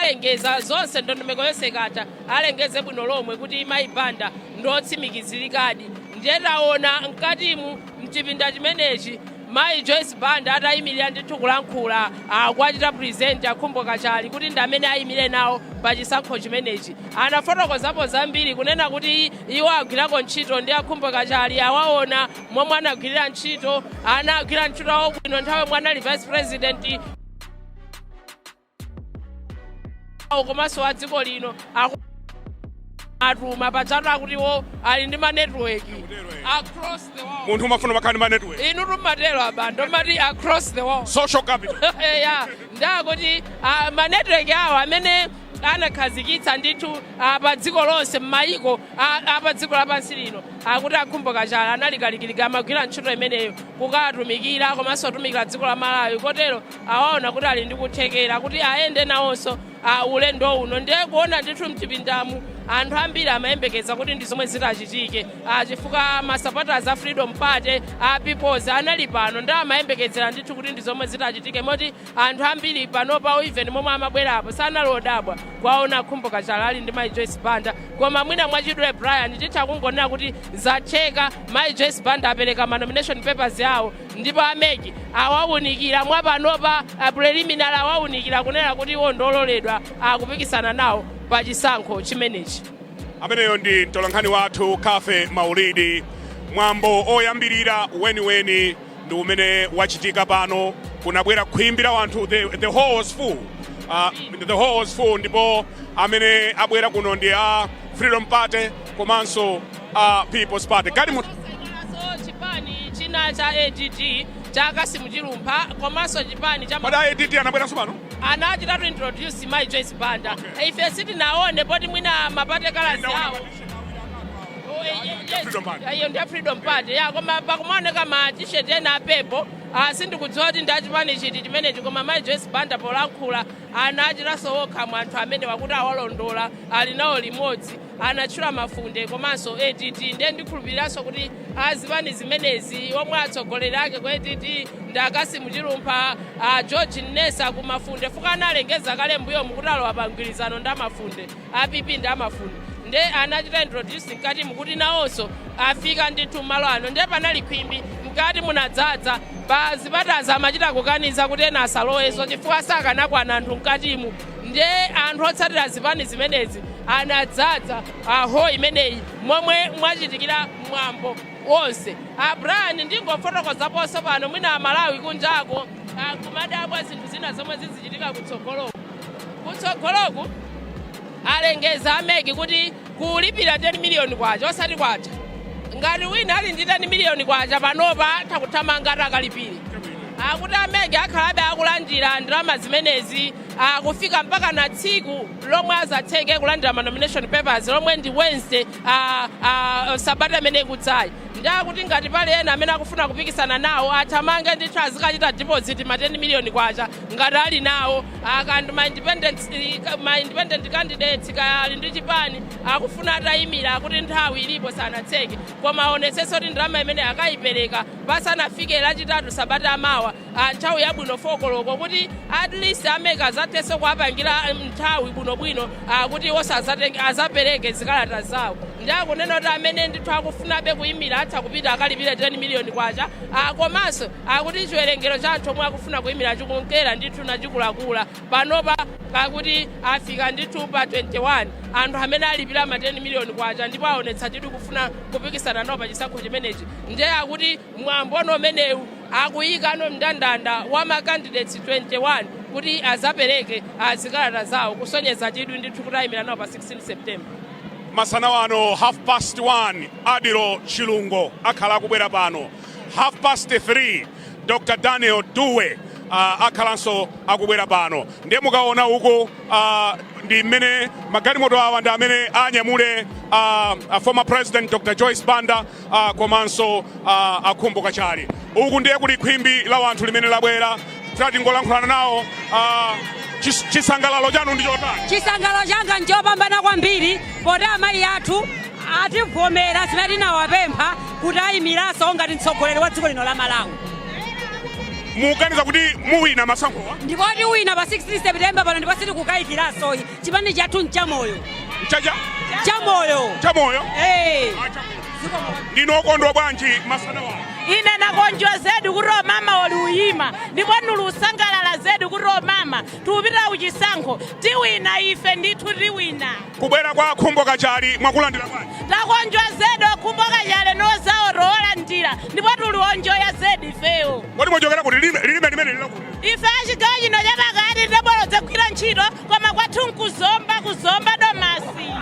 alengeza zonse ndondomeko yonse kata alengeze bwino lomwe kuti mayi Banda ndotsimikizirikadi ndiye taona mkatimu mchipinda chimenechi mayi Joyce Banda atayimirira ndithu kulankhula akwachita present akhumbo kachali kuti ndi amene ayimire nawo pa chisankho chimenechi anafotokozapo zambiri kunena kuti iwo agwirako ntchito ndi akhumbo kachali awaona momwe anagwirira ntchito anagwira ntchito awo bwino nthawi yomwe anali vice president komanso wa dziko lino atuma pachatu akutiwo ali ndi ma network across the world. Munthu umafuna makhala ndi ma network. Inu tumatero abando mati across the world. Social capital. Yeah, ndakuti ma network awo amene anakhazikitsa ndithu pa dziko lonse m'mayiko pa dziko lapansi lino akuti akhumbo kachala analikalikilika amagwira ntchito imeneyo kukatumikira komanso atumikira dziko la Malawi kotero awaona kuti ali ndi kuthekera kuti ayende nawonso ulendo uno ndiye kuona ndithu mchipindamu anthu ambiri amayembekeza kuti ndi zomwe zitachitike chifukwa ma supporters a Freedom Party a Peoples anali pano ndi amayembekezera ndithu kuti ndi zomwe zitachitike moti anthu ambiri panopa even momwe amabwerapo sanalodabwa kwaona akhumbo kachala ali ndi mayi Joyce Banda koma mwina mwachidule Brian titha kungonena kuti zatheka mayi Joyce Banda apereka ma nomination papers yawo ndipo ameki awawunikira mwapanopa preliminary awawunikira kunena kuti iwo ndololedwa akupikisana nawo pa chisankho chimenechi. Ameneyo ndi mtolankhani wathu Kafe Maulidi. Mwambo oyambirira weniweni ndi umene wachitika pano kunabwera kuimbira wanthu the hall was full. The hall was full ndipo amene abwera kuno ndi a Freedom Party komanso People's Party. Chipani china cha ADT chakasimu chilumpha komanso chipani cha ADT anabwera pano anachita to introduce mayi Joyce Banda. Ife sitinaone poti mwina mapate kalasi yawo iyo ndi Freedom Party ya koma pakumaoneka ma t-shirt ena apepo sindikudziwa kuti ndi achipani chiti chimenechi koma mayi Joyce Banda polankhula anachitaso wokha mwanthu amene wakuti awalondola ali nawo limodzi anatchula Mafunde komanso ADT ndiye ndikhulupiriranso kuti azipani zimenezi omwe atsogoleri ake ku ADT ndi akasimu chilumpha George Nnesa ku Mafunde fuka analengeza kale mbuyo mukuti alowa pa mgwirizano ndi Mafunde apipi ndi Mafunde nde anachita introduce mkati mukuti nawonso afika ndithu malo ano ndiye panali khwimbi mkati munadzadza pa zipataza amachita kukaniza kuti ena asaloweso chifukwa sakanakwana anthu mkatimu ndiye anthu otsatira zipani zimenezi anadzadza ho imeneyi momwe mwachitikira mwambo wonse. Brian ndingofotokozaponso pano mwina Amalawi kunjako kumadabwa zinthu zina zomwe zizichitika kutsogoloku alengeza ameki kuti kulipira 10 miliyoni kwacha osati kwacha ngati wina ali ndi 10 miliyoni kwacha panopa takuthamanga akalipire akuti ameki akhalabe akulandira ndalama zimenezi kufika mpaka na tsiku lomwe azatheke kulandira ma nomination papers lomwe ndi Wednesday Sabata amene ikudzayi ndakuti ngati pali ena amene akufuna kupikisana nawo athamange ndithu azikachita deposit ma 10 miliyoni kwacha ngati ali nawo akanti ma independent candidates ali ndi chipani akufuna atayimira akuti nthawi ilipo sanatseke koma aonetsenso kuti ndalama imene akayipereka pasanafike lachitatu Sabata amawa nthawi yabwino fokoloko kuti at least ameka azatheso kuapangira nthawi bwinobwino kuti azapereke zikalata zawo ndakunena kuti amene ndithu akufunabe kuyimira atha kupita akalipira 10 miliyoni kwacha komanso akuti chiwerengero cha anthu omwe akufuna kuyimira chikunkera ndithu nachikulakula panopa akuti afika ndithu pa 21 anthu amene alipira ma 10 miliyoni kwacha ndipo aonetsa chidwi kufuna kupikisana nawo pa chisankho chimenechi ndiye akuti mwambono umenewu akuyikano mndandanda wa ma candidates 21 kuti azapereke zikalata zawo kusonyeza chidwi ndithu kuti ayimira nawo pa 16 September. Masana wano 1:30 Adilo Chilungo akhala akubwera pano 3:30 Dr. Daniel Duwe akhalanso akubwera pano ndiye mukaona uko ndi mmene magalimoto awa ndi amene anyamule former president Dr. Joyce Banda komanso akhumbo kachali uku ndiye kuli khwimbi la wanthu limene labwera tati ngolankhulana nawo chisangalalo chanu ndi chotani? Chisangalalo changa njopambana kwambiri poti amayi athu ativomera zimene tinawapempha kuti ayimiranso ngati mtsogoleri wa dziko lino la Malawi. muganiza kuti muwina masankhowa ndipo tiwina pa 16 September pano ndipo sitikukayikiraso chipani chathu nchamoyo chamoyo ndinokondwa bwanji masana wanu ine nakondwa zedi kuti omama oliuyima ndipo nulusangalala zedi kuti omama tiupita uchisankho tiwina ife ndithu tiwina kubwera kwa khumbo kachali mwakulandira bwanji takondwa zedi okhumbo kachali nozaorola ndira ndipo tulionjoya zedi ifeyo kodi mwachokera kuti lilime limene lilakuti ife achigawo chino chapakati ndabolo zakugwira ntchito koma kwathu nkuzomba domasi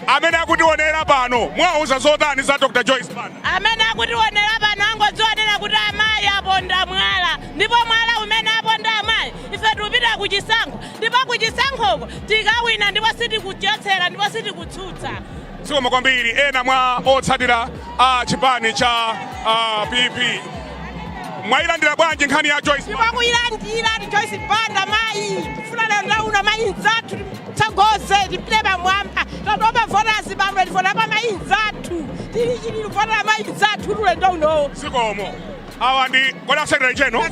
amene akutionera pano mwauza zotani za Dr. Joyce Banda amene akutionera pano angodzionera kuti amayi aponda mwala ndipo mwala umene aponda amayi ife tiupita kuchisankho ndipo kuchisankhoko tikawina ndipo sitikuchotsera ndipo sitikutsutsa sikoma kwambiri ena mwa otsatira chipani cha PP mwayilandira bwanji nkhani ya Joyce Banda kuyilandira Joyce Banda mayi tifuna ndauna mayi nzathu tagoze tipileba mwamba totoba voters bamwe tifuna mayi nzathu tili voters mayi nzathu lule ndauno sikomo awa ndi kola secretary general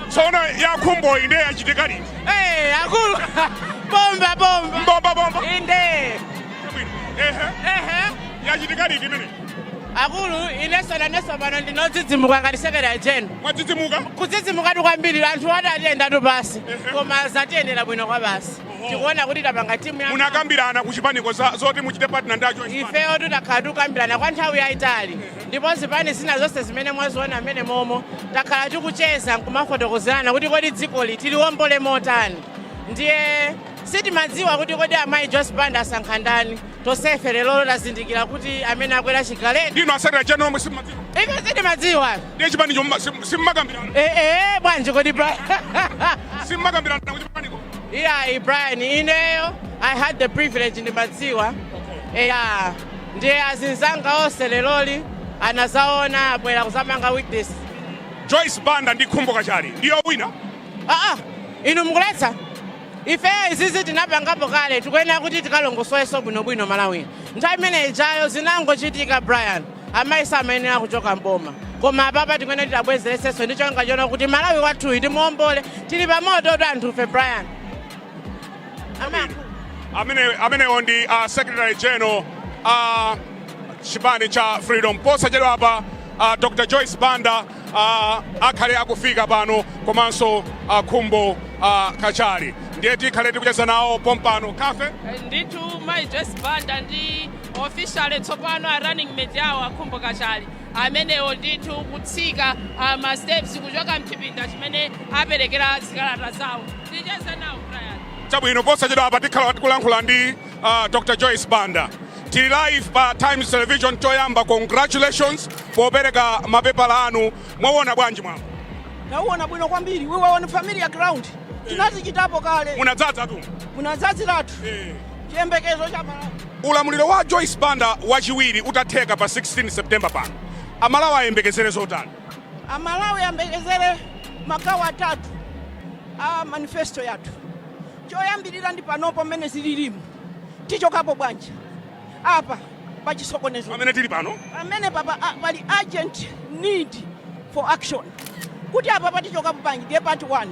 sono ya khumbo inde yachitika liti akulu bomba inde yachitika liti mene akulu inesona nesomano ndinodzidzimuka ngati secretary general mwadzidzimuka kudzidzimuka kwambiri anthu atiyenda tu basi koma zatiyendera bwino kwa basi tikuona kuti tapanga timu ya munakambirana kuchipaniko zoti muchite partner ndi Joyce ifeyo tutakhala tukambirana kwa nthawi yayitali ndipo zipani zina zonse zimene mwaziona mmene momo takhala tikucheza nkumafotokozerana kuti kodi dzikoli tiliwombole motani ndiye sitimadziwa kuti kodi amayi Joyce Banda asankha ndani tosefe lero tazindikira kuti amene akwera chigaleti ndino secretary general mwe simadziwa ife sitimadziwa ndiye chipani simmakambirana bwanji kodi simmakambirana kuchipaniko Brian ineyo I had the privilege ndimadziwa ndiye azinzanga onse leloli anazaona abwera kuzamanga witness Joyce Banda ndi khumbo kachali ndiyo wina inu mukuletsa ife izizi tinapangapo kale tikuyenera kuti tikalongosoleso bwinobwino Malawi nthawi imene ijayo zinangochitika Brian amayi samayenera kuchoka mboma koma apapa tikuyenera kuti abwezeresenso ndi chonga chona kuti Malawi wathu timuombole tili pamoto tu anthufe Brian amenewo ndi secretary general chipani cha freedom posachedwa apa Dr. Joyce Banda akhale akufika pano komanso khumbo kachali ndiye tikhale tikucheza nawo pompano kafe ndithu mayi Joyce Banda ndi official tsopano a running mate yawo akhumbo kachali amenewo ndithu kutsika ma steps kuchoka mchipinda chimene aperekera zikalata zawo ticheze nawo Brian chabwino posachedwa apa tikhala tikulankhula ndi Dr. Joyce Banda tili live pa Times Television toyamba congratulations popereka mapepala anu mwaona bwanji mwawo nauona bwino kwambiri we were on familiar ground tinazichitapo kale munadzadza tu munadzadziratu chiyembekezo cha Malawi ulamuliro wa Joyce Banda wachiwiri utatheka pa 16 September pano amalawi ayembekezere zotani amalawi ayembekezere magawo atatu a manifesto yathu choyambirira ndi panopo mmene zililimu tichokapo bwanji apa pachisokonezo amene tili pano amene papa pali urgent need for action kuti apa patichokapo bwanji ndiye part 1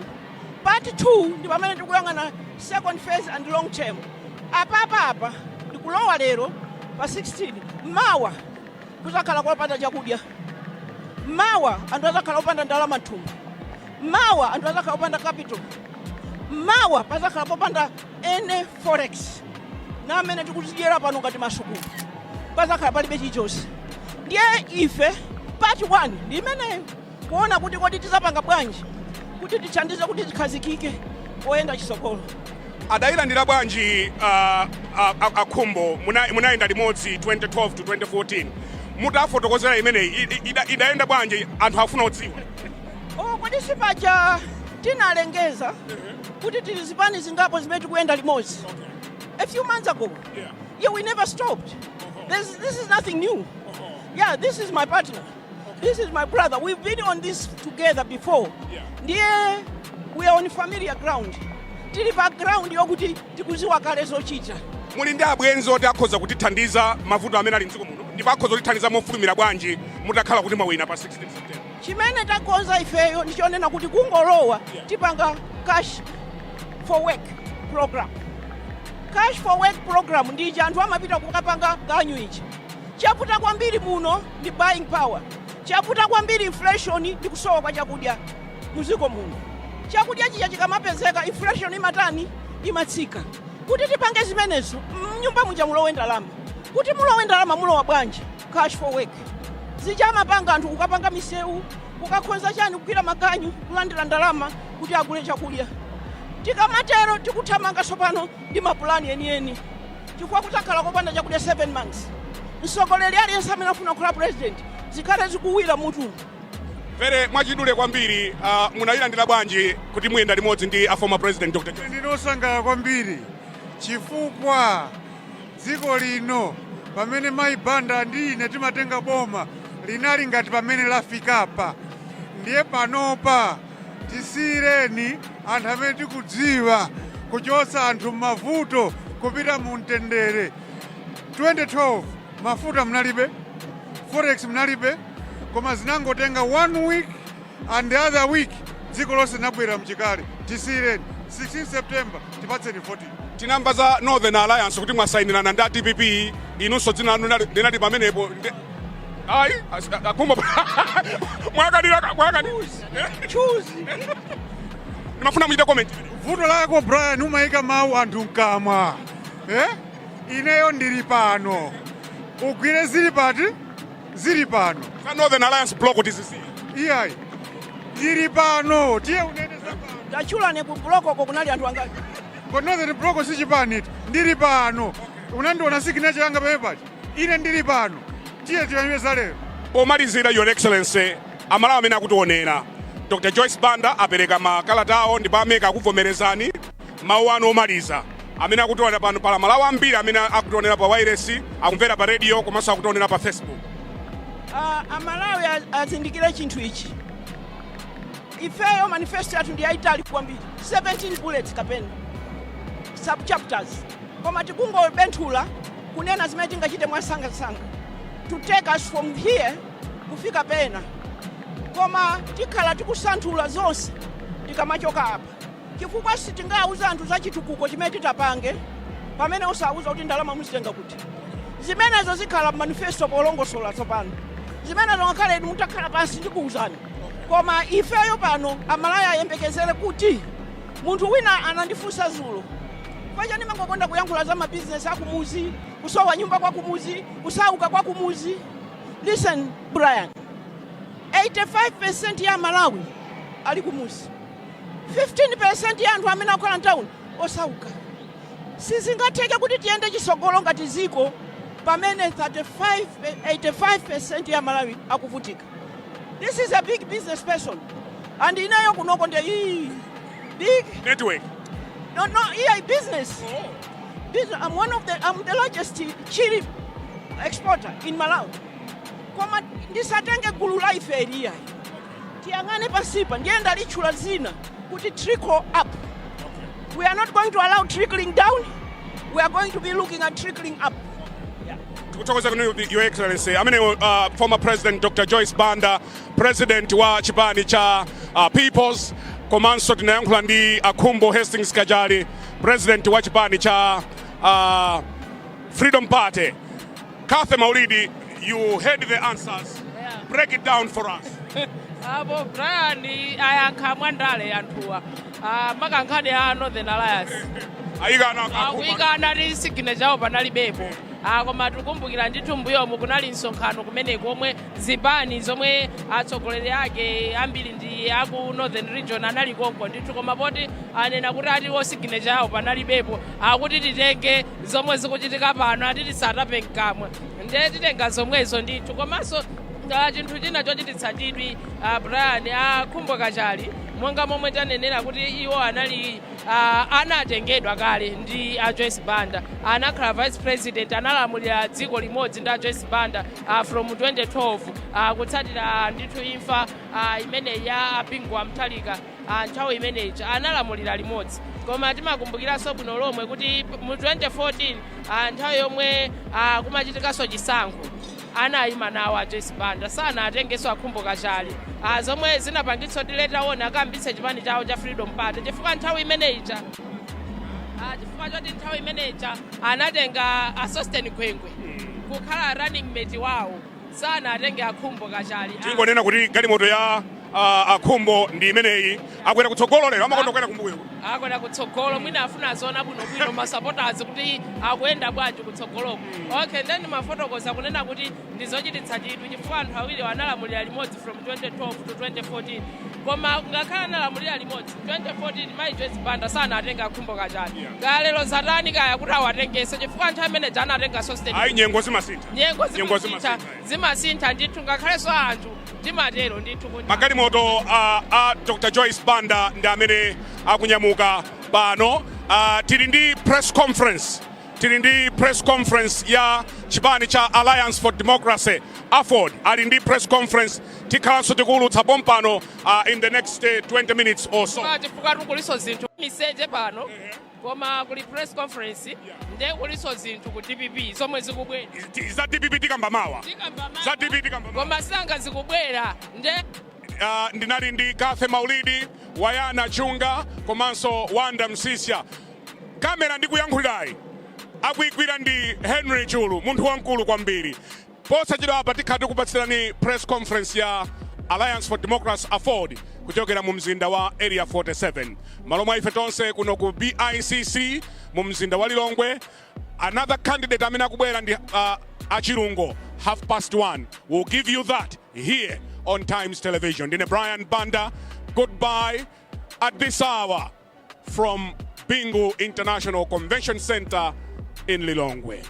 part 2 ndi pamene tikuyang'ana second phase and long term apa ndikulowa lero pa 16 mawa kuzakhala kopanda chakudya mawa anthu azakhala opanda ndalama thumba mawa anthu azakhala opanda capital mawa pazakhala popanda ene forex na amene tikutidyera pano ngati masukulu pazakhala palibe chilichonse ndiye ife part 1 ndi imeneyo kuona kuti kodi tizapanga bwanji kuti tithandize kuti tikhazikike poyenda chisokolo adayilandira bwanji akhumbo munayenda limodzi 2012 to 2014 mutafotokozera imeneyi idayenda bwanji anthu afuna kudziwa kodi sipaja tinalengeza kuti tili zipani zingapo zimene tikuyenda limodzi a few months ago yeah we never stopped this is nothing new yeah this is my partner this is my brother we've been on this together before ndiye we are on familiar ground tili pa ground yokuti tikuziwa kale zochita muli ndi abwenzi oti akhoza kutithandiza mavuto amene ali mdziko muno ndipo akhoza kutithandiza mofulumira bwanji mutakhala kuti mwawina pa 16 September chimene takonza ifeyo ndichonena kuti kungolowa tipanga cash for work program. Cash for work program ndi anthu amapita kukapanga ganyu ichi. Chaputa kwambiri muno ndi buying power. Chaputa kwambiri inflation ndi kusowa kwa chakudya muziko muno. Chakudya chicha chikamapezeka inflation imatani imatsika. Kuti tipange zimenezo mnyumba muja mulowe ndalama. Kuti mulowe ndalama mulowa bwanji cash for work. Zichama anthu kukapanga misewu, kukakhonza chani kukwira maganyu, kulandira ndalama kuti agule chakudya. Tikamatero tikuthamanga sopano ndi mapulani enieni. Chifukwa kutakhala kopanda chakudya 7 months. Msogoleri aliyense amene afuna kukhala president zikhale zikuwira mutu. Vere mwachidule kwambiri munayilandira bwanji kuti muyenda limodzi ndi a former president Dr. Joyce? Ndinosangalala kwambiri chifukwa dziko lino pamene mayi Banda ndi ine timatenga boma linali ngati pamene lafikapa. Ndiye panopa tisiyireni anthu amene tikudziwa kuchotsa anthu m'mavuto kupita mu mtendere. 2012 mafuta mnalibe, forex mnalibe, koma zinangotenga 1 week and the other week dziko lonse linabwera mchikale. Tisiyireni 16 September tipatseni 14. Tinamba za Northern Alliance kuti mwasayinirana ndi DPP inunso dzina lanu linali pamenepo. Ayi akumba mwakadira Choose. Ndimafuna muchite comment. Vuto lako Brian umayika mawu anthu mkamwa. Ineyo ndili pano. Ugwire zili pati? Zili pano. Za Northern Alliance block TCC. Iyayi. Ndili pano. Tiye unene za pano. Tachulane ku block ko kunali anthu angati. Ko Northern block sichipani. Ndili pano. Unandiona signature yanga pamepati. Ine ndili pano. Tiye tiyanywe lero. Pomalizira Your Excellency amalawi amene akutionera Dr. Joyce Banda apereka makalata awo ndipo amene akuvomerezani mawu anu omaliza amene akutionera pano pala malawi ambiri amene akutionera pa wireless akumvera pa radio komanso akutionera pa Facebook. Amalawi azindikire chinthu ichi. Ifeyo manifesto yathu ndi yayitali kwambiri 17 bullets kapena sub chapters koma tikungobenthula kunena zimene tingachite mwasangasanga to take us from here kufika pena koma tikhala tikusanthula zonse tikamachoka apa chifukwa sitingauza anthu za chitukuko chimene titapange pamene osauza kuti ndalama muzitenga kuti zimenezo zikhala manifesto polongosola tsopano zimenezo ngakhale mutakhala pansi ndikuwuzani koma ifeyo pano amalawi ayembekezere kuti munthu wina anandifunsa zulo paja ndimangokonda kuyankhula za mabizinesi akumuzi kusowa nyumba kwa kumuzi kusauka kwa kumuzi. Listen Brian, 85% ya Malawi ali kumuzi, 15% ya anthu amene akhala mtown osauka. Sizingatheke kuti tiyende chisogolo ngati ziko pamene 85% ya Malawi akuvutika. This is a big business person and inayo kunoko ndi big network. No, here business. Business. I'm the largest chili exporter in Malawi. Koma ndisatenge gulu la ife area. Tiyangane pasipa ndienda lichula zina kuti trickle up. We are not going to allow trickling down. We are going to be looking at trickling up. Kutokoza Your Excellency amene former President Dr. Joyce Banda, President wa chipani cha Peoples komanso tinayankhula ndi Akhumbo Hastings Kajali, President wa chipani cha Freedom Party. Kathe Maulidi, you heard the answers. Yeah. Break it down for us. Abo Brian ayankha mwandale anthuwa makankhani a Northern Alliance awikana ndi signature yawo panalibepo koma tikumbukira ndithu mbuyomu kunali msonkhano kumene komwe zipani zomwe atsogoleri ake ambiri ndi aku Northern Region anali konko ndithu koma poti anena kuti atiwo signature yawo panalibepo akuti titenge zomwe zikuchitika pano atiti satape mkamwe ndiye titenga zomwezo ndithu komanso chinthu china chochititsa chidwi Brian Akhumbo Kachali monga momwe tanenera kuti iwo anali anatengedwa kale ndi Joyce Banda anakhala vice president analamulira dziko limodzi ndi Joyce Banda from 2012 kutsatira ndithu imfa imene ya Bingwa Mtalika nthawi imeneyi analamulira limodzi koma timakumbukiranso bwino lomwe kuti mu 2014 nthawi yomwe kumachitikanso chisankho anayima nawo a Joyce Banda sana atengeso akhumbo kachali zomwe zinapangitsa kuti leta ona akambitse chipani chawo cha Freedom Party chifukwa nthawi imeneyicha chifukwa choti nthawi imeneyicha anatenga Sosteni Khwengwe kukhala running mate wawo sana atenge akhumbo kachali tingonena kuti galimoto ya akhumbo ndi imeneyi akwera kutsogolo lero amakondokwera kumbuyo akwera kutsogolo mwina afuna zona bwinobwino masupporters kuti akuyenda bwanji kutsogoloko okay then mafotokoza kunena kuti ndizochititsa chidwi chifukwa anthu awiri analamulira limodzi from 2012 to 2014 koma ngakhala analamulira limodzi 2014 mayi Joyce Banda sana atenga akhumbo kachali galero zatani kaya kuti awatengese chifukwa nthawi imene jana atenga Sosteni ayi nyengo zimasintha ndithu ngakhalenso anthu timatero ndithu magalimoto a Dr. Joyce Banda ndi amene akunyamuka pano tili ndi press conference ya chipani cha Alliance for Democracy AFOD ali ndi press conference tikhalanso tikuwulutsa pompano in the next 20 minutes or so chifukwa tikuliso zinthu miseche pano koma kuli press conference nde kuliso zinthu ku DPP zomwe zikubwera za DPP tikambamawa za DPP tikambamawa koma sanga zikubwera nde ndinali ndi Kafe Maulidi Wayana Chunga komanso Wanda Msisya kamera ndikuyankhulirayi akuyigwira ndi Henry Chulu munthu wamkulu kwambiri posachedwa apa tikhati kupatsirani press conference ya Alliance for Democracy AFOD kuchokera mu mzinda wa Area 47 malomwe ife tonse kuno ku BICC mu mzinda wa Lilongwe. Another candidate amene akubwera ndi achirungo 1:30 we'll give you that here on Times Television. Ndine Brian Banda, goodbye at this hour from Bingu International Convention Center in Lilongwe.